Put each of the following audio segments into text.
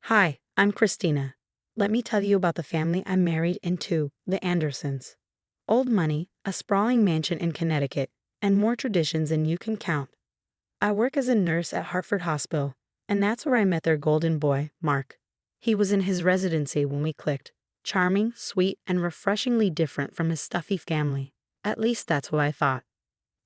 Hi, I'm Christina. Let me tell you about the family I'm married into, the Andersons. Old money, a sprawling mansion in Connecticut, and more traditions than you can count. I work as a nurse at Hartford Hospital, and that's where I met their golden boy, Mark. He was in his residency when we clicked. Charming, sweet, and refreshingly different from his stuffy family. At least that's what I thought.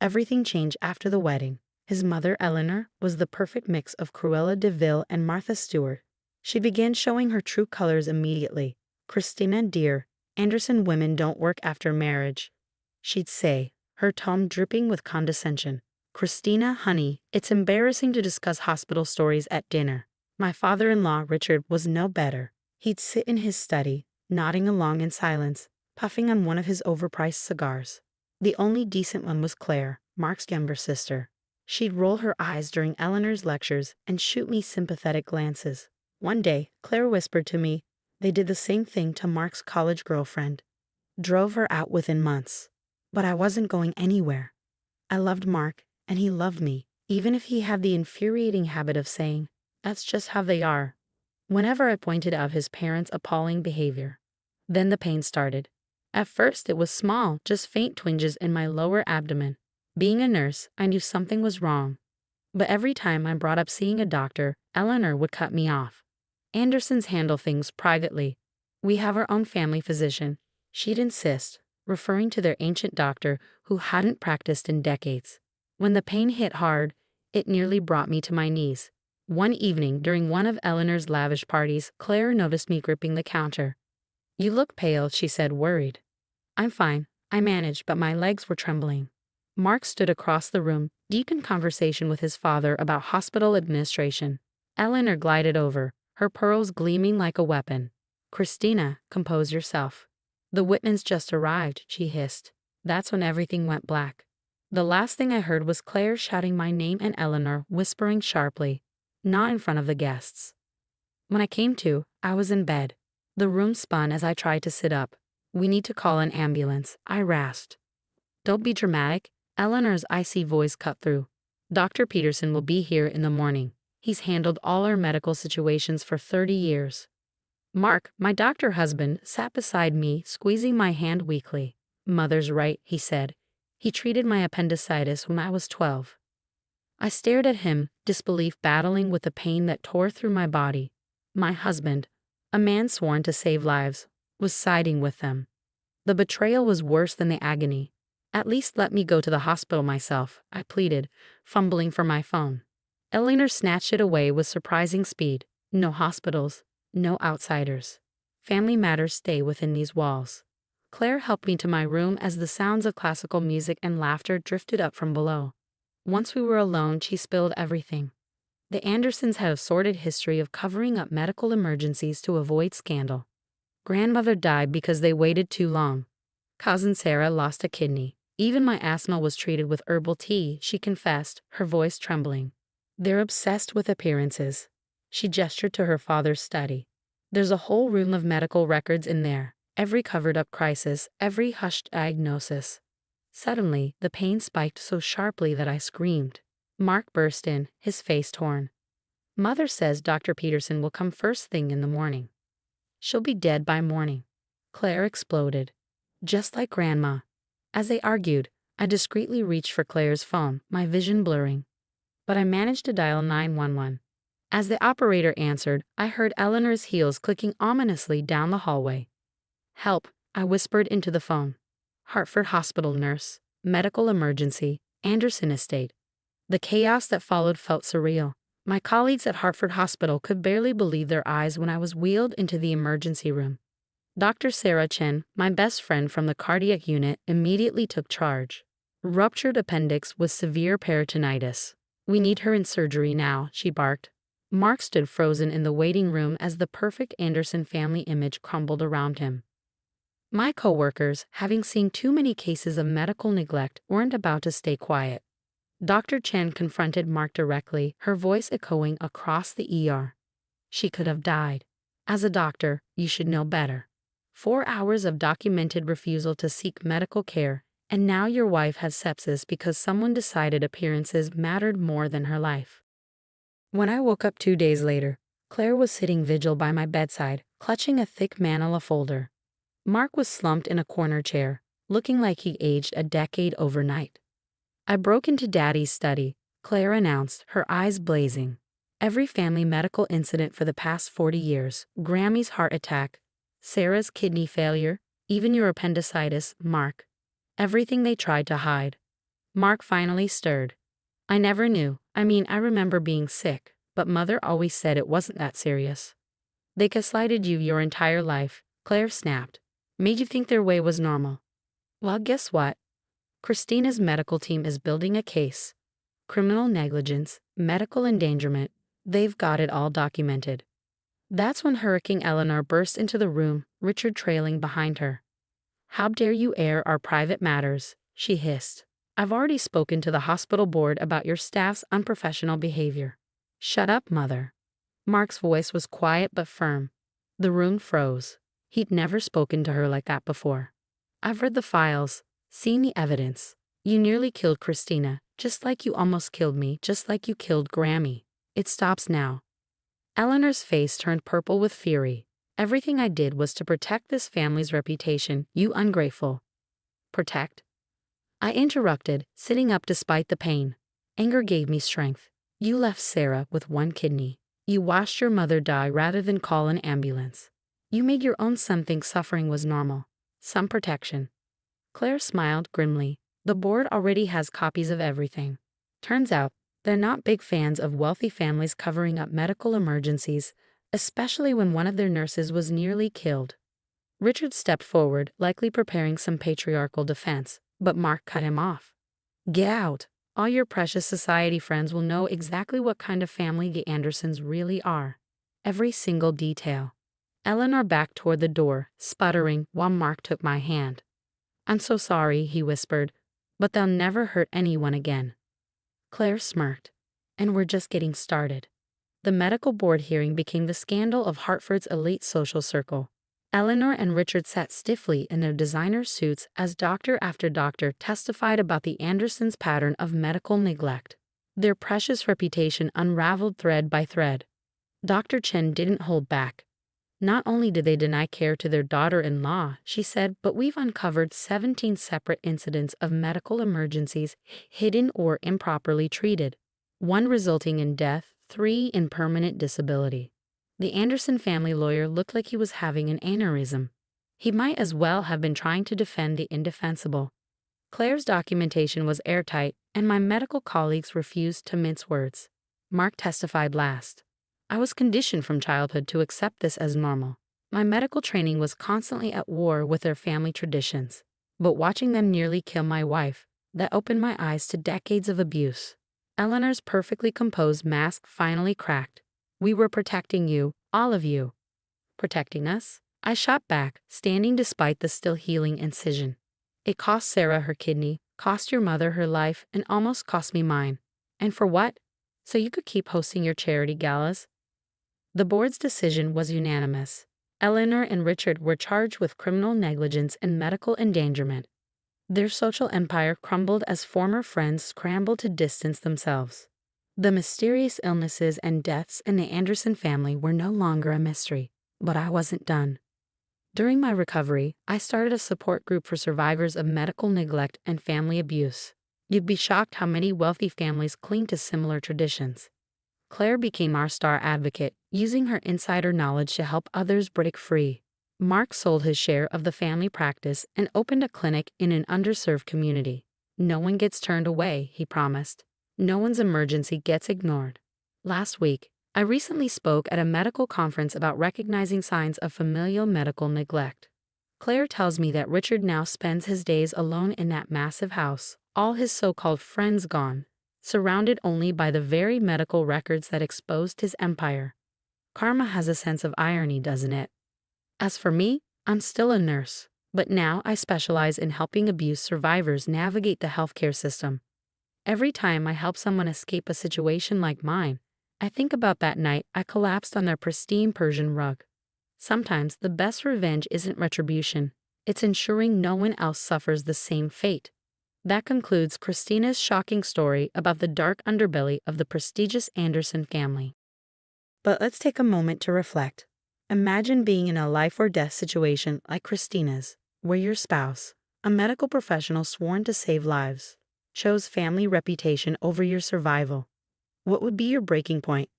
Everything changed after the wedding. His mother, Eleanor, was the perfect mix of Cruella de Vil and Martha Stewart. She began showing her true colors immediately. Christina, dear, Anderson women don't work after marriage, she'd say, her tone dripping with condescension. Christina, honey, it's embarrassing to discuss hospital stories at dinner. My father-in-law, Richard, was no better. He'd sit in his study, nodding along in silence, puffing on one of his overpriced cigars. The only decent one was Claire, Mark's younger sister. She'd roll her eyes during Eleanor's lectures and shoot me sympathetic glances. One day, Claire whispered to me, they did the same thing to Mark's college girlfriend. Drove her out within months. But I wasn't going anywhere. I loved Mark, and he loved me, even if he had the infuriating habit of saying, that's just how they are, whenever I pointed out his parents' appalling behavior. Then the pain started. At first it was small, just faint twinges in my lower abdomen. Being a nurse, I knew something was wrong. But every time I brought up seeing a doctor, Eleanor would cut me off. Andersons handle things privately. We have our own family physician, she'd insist, referring to their ancient doctor who hadn't practiced in decades. When the pain hit hard, it nearly brought me to my knees. One evening during one of Eleanor's lavish parties, Claire noticed me gripping the counter. You look pale, she said, worried. I'm fine, I managed, but my legs were trembling. Mark stood across the room, deep in conversation with his father about hospital administration. Eleanor glided over, her pearls gleaming like a weapon. Christina, compose yourself. The Whitmans just arrived, she hissed. That's when everything went black. The last thing I heard was Claire shouting my name and Eleanor whispering sharply, not in front of the guests. When I came to, I was in bed. The room spun as I tried to sit up. We need to call an ambulance, I rasped. Don't be dramatic, Eleanor's icy voice cut through. Dr. Peterson will be here in the morning. He's handled all our medical situations for 30 years. Mark, my doctor husband, sat beside me, squeezing my hand weakly. Mother's right, he said. He treated my appendicitis when I was 12. I stared at him, disbelief battling with the pain that tore through my body. My husband, a man sworn to save lives, was siding with them. The betrayal was worse than the agony. At least let me go to the hospital myself, I pleaded, fumbling for my phone. Eleanor snatched it away with surprising speed. No hospitals, no outsiders. Family matters stay within these walls. Claire helped me to my room as the sounds of classical music and laughter drifted up from below. Once we were alone, she spilled everything. The Andersons had a sordid history of covering up medical emergencies to avoid scandal. Grandmother died because they waited too long. Cousin Sarah lost a kidney. Even my asthma was treated with herbal tea, she confessed, her voice trembling. They're obsessed with appearances. She gestured to her father's study. There's a whole room of medical records in there, every covered-up crisis, every hushed diagnosis. Suddenly, the pain spiked so sharply that I screamed. Mark burst in, his face torn. Mother says Dr. Peterson will come first thing in the morning. She'll be dead by morning. Claire exploded. Just like Grandma. As they argued, I discreetly reached for Claire's phone, my vision blurring. But I managed to dial 911. As the operator answered, I heard Eleanor's heels clicking ominously down the hallway. Help, I whispered into the phone. Hartford Hospital nurse, medical emergency, Anderson Estate. The chaos that followed felt surreal. My colleagues at Hartford Hospital could barely believe their eyes when I was wheeled into the emergency room. Dr. Sarah Chen, my best friend from the cardiac unit, immediately took charge. Ruptured appendix with severe peritonitis. We need her in surgery now, she barked. Mark stood frozen in the waiting room as the perfect Anderson family image crumbled around him. My coworkers, having seen too many cases of medical neglect, weren't about to stay quiet. Dr. Chen confronted Mark directly, her voice echoing across the ER. She could have died. As a doctor, you should know better. 4 hours of documented refusal to seek medical care, and now your wife has sepsis because someone decided appearances mattered more than her life. When I woke up 2 days later, Claire was sitting vigil by my bedside, clutching a thick manila folder. Mark was slumped in a corner chair, looking like he aged a decade overnight. I broke into Daddy's study, Claire announced, her eyes blazing. Every family medical incident for the past 40 years, Grammy's heart attack, Sarah's kidney failure, even your appendicitis, Mark. Everything they tried to hide. Mark finally stirred. I never knew. I remember being sick, but Mother always said it wasn't that serious. They gaslighted you your entire life, Claire snapped. Made you think their way was normal. Well, guess what? Christina's medical team is building a case. Criminal negligence, medical endangerment, they've got it all documented. That's when Hurricane Eleanor burst into the room, Richard trailing behind her. How dare you air our private matters, she hissed. I've already spoken to the hospital board about your staff's unprofessional behavior. Shut up, Mother. Mark's voice was quiet but firm. The room froze. He'd never spoken to her like that before. I've read the files, seen the evidence. You nearly killed Christina, just like you almost killed me, just like you killed Grammy. It stops now. Eleanor's face turned purple with fury. Everything I did was to protect this family's reputation, you ungrateful. Protect? I interrupted, sitting up despite the pain. Anger gave me strength. You left Sarah with one kidney. You watched your mother die rather than call an ambulance. You made your own son think suffering was normal. Some protection. Claire smiled grimly. The board already has copies of everything. Turns out, they're not big fans of wealthy families covering up medical emergencies, especially when one of their nurses was nearly killed. Richard stepped forward, likely preparing some patriarchal defense, but Mark cut him off. Get out. All your precious society friends will know exactly what kind of family the Andersons really are. Every single detail. Eleanor backed toward the door, sputtering, while Mark took my hand. I'm so sorry, he whispered, but they'll never hurt anyone again. Claire smirked. And we're just getting started. The medical board hearing became the scandal of Hartford's elite social circle. Eleanor and Richard sat stiffly in their designer suits as doctor after doctor testified about the Andersons' pattern of medical neglect. Their precious reputation unraveled thread by thread. Dr. Chen didn't hold back. Not only did they deny care to their daughter-in-law, she said, but we've uncovered 17 separate incidents of medical emergencies hidden or improperly treated, 1 resulting in death, 3 in permanent disability. The Anderson family lawyer looked like he was having an aneurysm. He might as well have been trying to defend the indefensible. Claire's documentation was airtight, and my medical colleagues refused to mince words. Mark testified last. I was conditioned from childhood to accept this as normal. My medical training was constantly at war with their family traditions. But watching them nearly kill my wife, that opened my eyes to decades of abuse. Eleanor's perfectly composed mask finally cracked. We were protecting you, all of you. Protecting us? I shot back, standing despite the still healing incision. It cost Sarah her kidney, cost your mother her life, and almost cost me mine. And for what? So you could keep hosting your charity galas? The board's decision was unanimous. Eleanor and Richard were charged with criminal negligence and medical endangerment. Their social empire crumbled as former friends scrambled to distance themselves. The mysterious illnesses and deaths in the Anderson family were no longer a mystery, but I wasn't done. During my recovery, I started a support group for survivors of medical neglect and family abuse. You'd be shocked how many wealthy families cling to similar traditions. Claire became our star advocate, using her insider knowledge to help others break free. Mark sold his share of the family practice and opened a clinic in an underserved community. No one gets turned away, he promised. No one's emergency gets ignored. Last week, I recently spoke at a medical conference about recognizing signs of familial medical neglect. Claire tells me that Richard now spends his days alone in that massive house, all his so-called friends gone, surrounded only by the very medical records that exposed his empire. Karma has a sense of irony, doesn't it? As for me, I'm still a nurse, but now I specialize in helping abuse survivors navigate the healthcare system. Every time I help someone escape a situation like mine, I think about that night I collapsed on their pristine Persian rug. Sometimes the best revenge isn't retribution, it's ensuring no one else suffers the same fate. That concludes Christina's shocking story about the dark underbelly of the prestigious Anderson family. But let's take a moment to reflect. Imagine being in a life or death situation like Christina's, where your spouse, a medical professional sworn to save lives, chose family reputation over your survival. What would be your breaking point?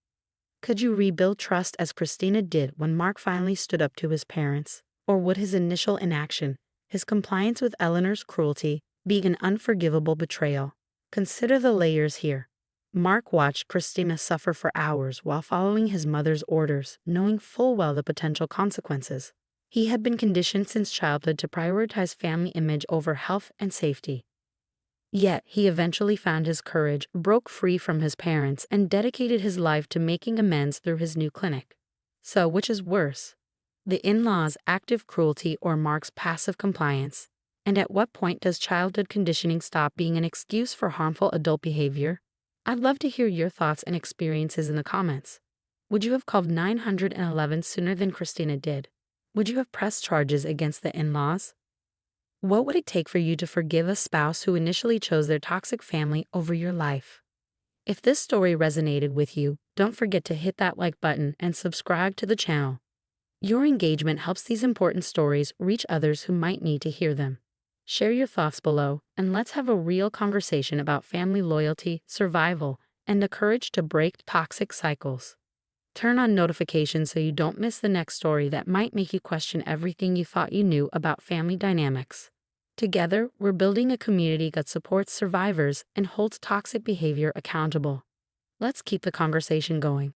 Could you rebuild trust as Christina did when Mark finally stood up to his parents? Or would his initial inaction, his compliance with Eleanor's cruelty, be an unforgivable betrayal? Consider the layers here. Mark watched Christina suffer for hours while following his mother's orders, knowing full well the potential consequences. He had been conditioned since childhood to prioritize family image over health and safety. Yet he eventually found his courage, broke free from his parents, and dedicated his life to making amends through his new clinic. So, which is worse? The in-laws' active cruelty or Mark's passive compliance? And at what point does childhood conditioning stop being an excuse for harmful adult behavior? I'd love to hear your thoughts and experiences in the comments. Would you have called 911 sooner than Christina did? Would you have pressed charges against the in-laws? What would it take for you to forgive a spouse who initially chose their toxic family over your life? If this story resonated with you, don't forget to hit that like button and subscribe to the channel. Your engagement helps these important stories reach others who might need to hear them. Share your thoughts below, and let's have a real conversation about family loyalty, survival, and the courage to break toxic cycles. Turn on notifications so you don't miss the next story that might make you question everything you thought you knew about family dynamics. Together, we're building a community that supports survivors and holds toxic behavior accountable. Let's keep the conversation going.